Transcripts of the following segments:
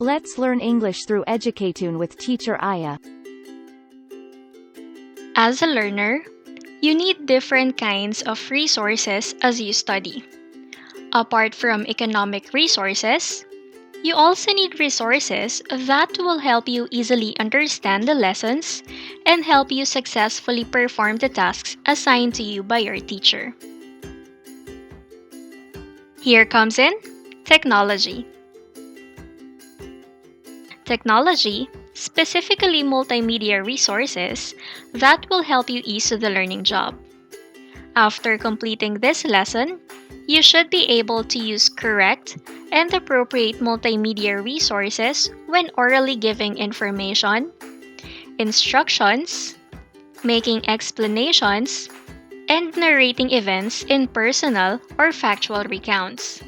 Let's learn English through EDUCATOON with teacher Aya. As a learner, you need different kinds of resources as you study. Apart from economic resources, you also need resources that will help you easily understand the lessons and help you successfully perform the tasks assigned to you by your teacher. Here comes in technology. Technology, specifically multimedia resources, that will help you ease the learning job. After completing this lesson, you should be able to use correct and appropriate multimedia resources when orally giving information, instructions, making explanations, and narrating events in personal or factual recounts.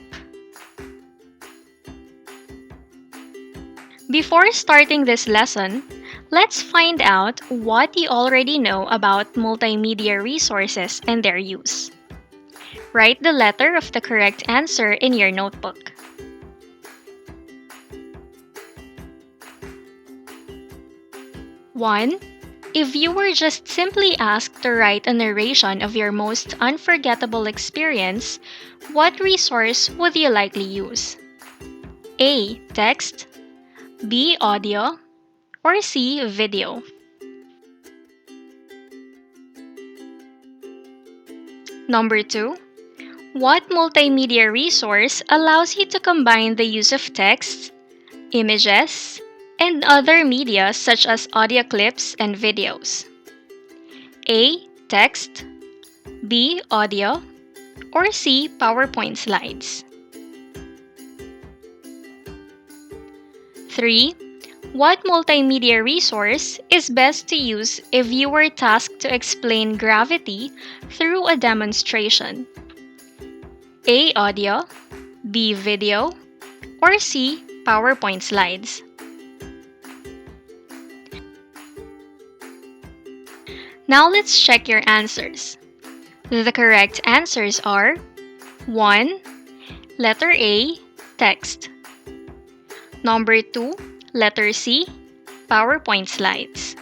Before starting this lesson, let's find out what you already know about multimedia resources and their use. Write the letter of the correct answer in your notebook. One, if you were just simply asked to write a narration of your most unforgettable experience, what resource would you likely use? A. Text, B. Audio, or C. Video? Number 2. What multimedia resource allows you to combine the use of text, images, and other media such as audio clips and videos? A. Text, B. Audio, or C. PowerPoint slides? 3. What multimedia resource is best to use if you were tasked to explain gravity through a demonstration? A. Audio, B. Video, or C. PowerPoint slides? Now let's check your answers. The correct answers are 1. Letter A. Text. Number 2. Letter C. PowerPoint slides.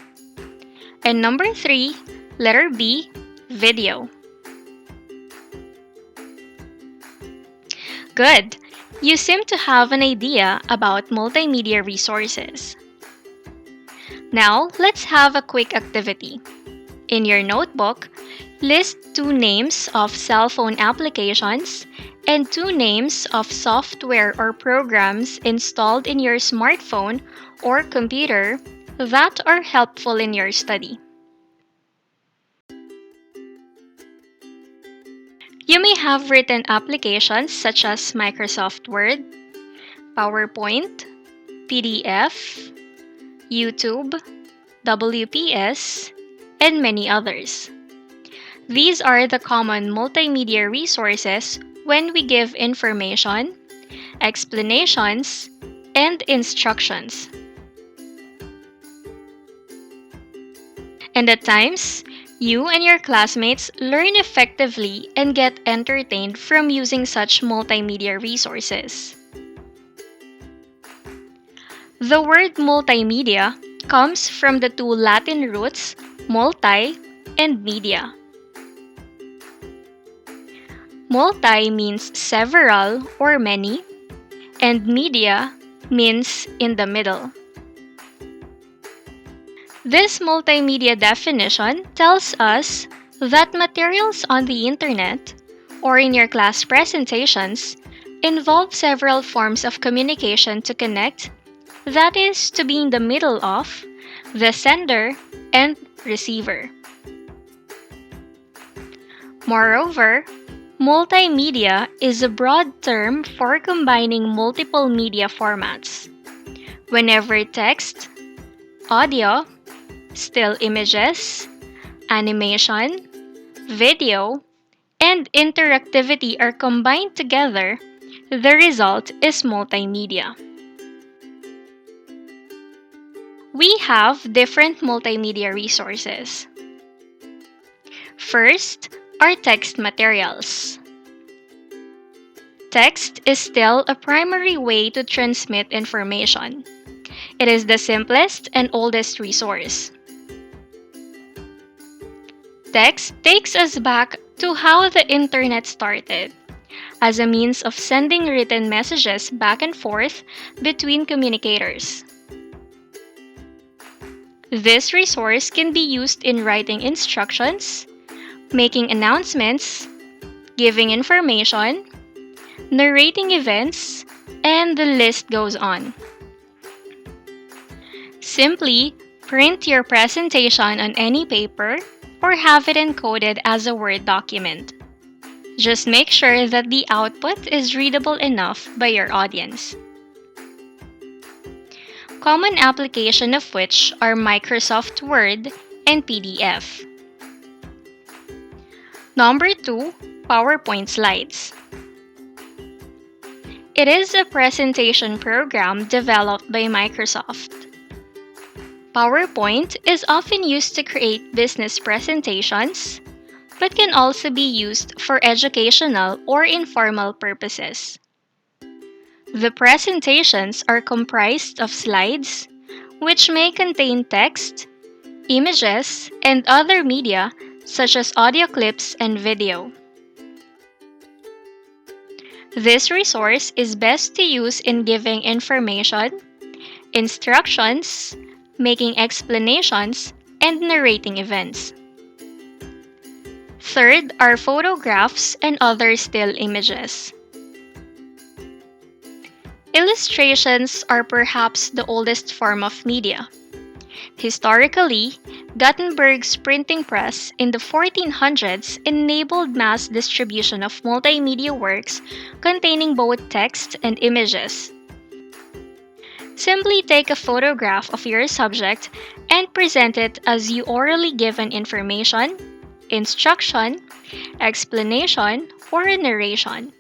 And number 3. Letter B. Video. Good! You seem to have an idea about multimedia resources. Now, let's have a quick activity. In your notebook, list 2 names of cell phone applications and 2 names of software or programs installed in your smartphone or computer that are helpful in your study. You may have written applications such as Microsoft Word, PowerPoint, PDF, YouTube, WPS, and many others. These are the common multimedia resources when we give information, explanations, and instructions. And at times, you and your classmates learn effectively and get entertained from using such multimedia resources. The word multimedia comes from the 2 Latin roots multi and media. Multi means several or many, and media means in the middle. This multimedia definition tells us that materials on the internet or in your class presentations involve several forms of communication to connect, that is, to be in the middle of the sender and receiver. Moreover, multimedia is a broad term for combining multiple media formats. Whenever text, audio, still images, animation, video, and interactivity are combined together, the result is multimedia. We have different multimedia resources. First are text materials. Text is still a primary way to transmit information. It is the simplest and oldest resource. Text takes us back to how the internet started, as a means of sending written messages back and forth between communicators. This resource can be used in writing instructions, making announcements, giving information, narrating events, and the list goes on. Simply print your presentation on any paper or have it encoded as a Word document. Just make sure that the output is readable enough by your audience. Common application of which are Microsoft Word and PDF. Number 2, PowerPoint slides. It is a presentation program developed by Microsoft. PowerPoint is often used to create business presentations, but can also be used for educational or informal purposes. The presentations are comprised of slides, which may contain text, images, and other media such as audio clips and video. This resource is best to use in giving information, instructions, making explanations, and narrating events. Third are photographs and other still images. Illustrations are perhaps the oldest form of media. Historically, Gutenberg's printing press in the 1400s enabled mass distribution of multimedia works containing both text and images. Simply take a photograph of your subject and present it as you orally given information, instruction, explanation, or a narration.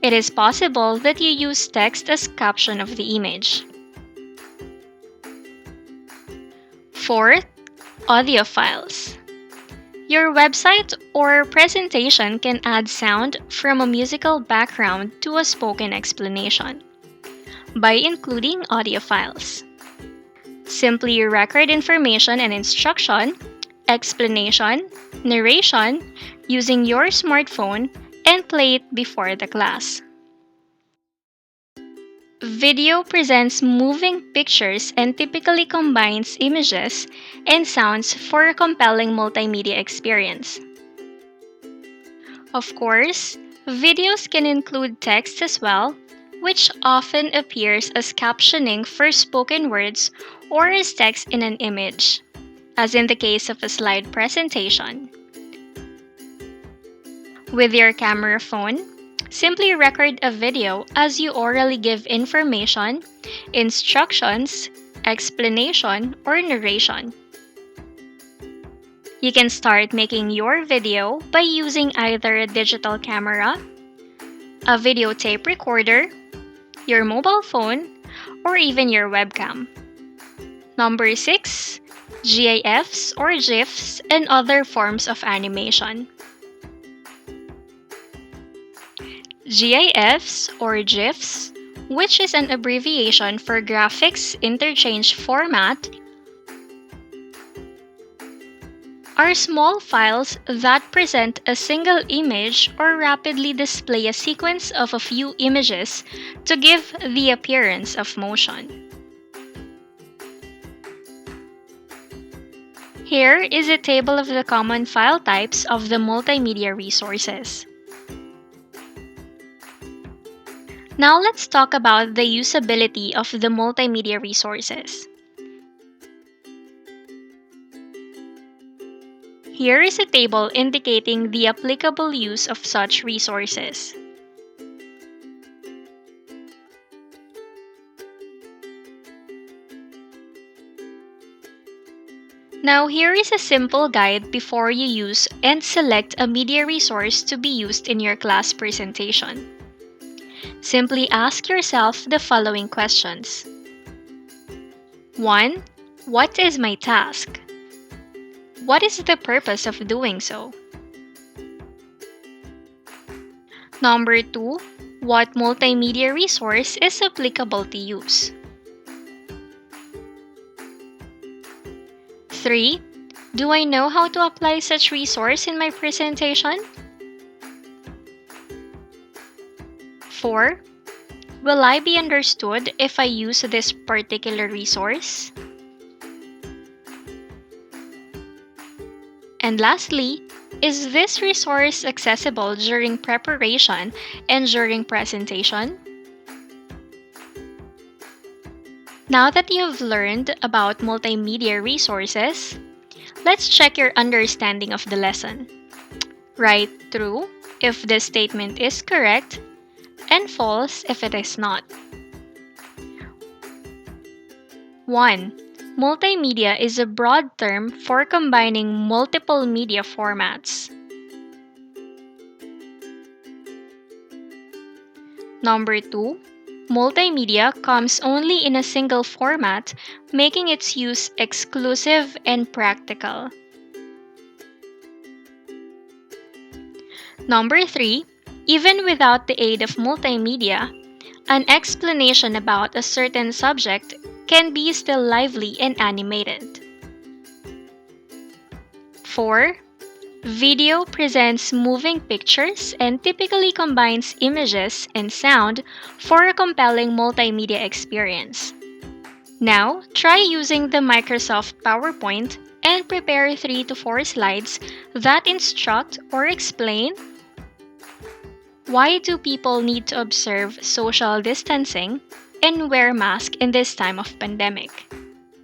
It is possible that you use text as caption of the image. Fourth, audio files. Your website or presentation can add sound from a musical background to a spoken explanation by including audio files. Simply record information and instruction, explanation, narration using your smartphone and play it before the class. Video presents moving pictures and typically combines images and sounds for a compelling multimedia experience. Of course, videos can include text as well, which often appears as captioning for spoken words or as text in an image, as in the case of a slide presentation. With your camera phone, simply record a video as you orally give information, instructions, explanation, or narration. You can start making your video by using either a digital camera, a videotape recorder, your mobile phone, or even your webcam. Number 6, GIFs or GIFs and other forms of animation. GIFs or GIFs, which is an abbreviation for Graphics Interchange Format, are small files that present a single image or rapidly display a sequence of a few images to give the appearance of motion. Here is a table of the common file types of the multimedia resources. Now let's talk about the usability of the multimedia resources. Here is a table indicating the applicable use of such resources. Now here is a simple guide before you use and select a media resource to be used in your class presentation. Simply ask yourself the following questions. 1. What is my task? What is the purpose of doing so? Number 2, what multimedia resource is applicable to use? 3, do I know how to apply such resource in my presentation? 4, will I be understood if I use this particular resource? And lastly, is this resource accessible during preparation and during presentation? Now that you've learned about multimedia resources, let's check your understanding of the lesson. Write true if this statement is correct and false if it is not. 1. Multimedia is a broad term for combining multiple media formats. Number 2. Multimedia comes only in a single format, making its use exclusive and practical. Number 3. Even without the aid of multimedia, an explanation about a certain subject can be still lively and animated. 4. Video presents moving pictures and typically combines images and sound for a compelling multimedia experience. Now, try using the Microsoft PowerPoint and prepare 3 to 4 slides that instruct or explain why do people need to observe social distancing and wear masks in this time of pandemic.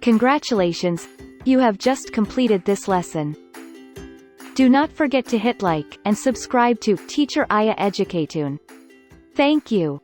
Congratulations! You have just completed this lesson. Do not forget to hit like and subscribe to Teacher Aya EDUCATOON. Thank you.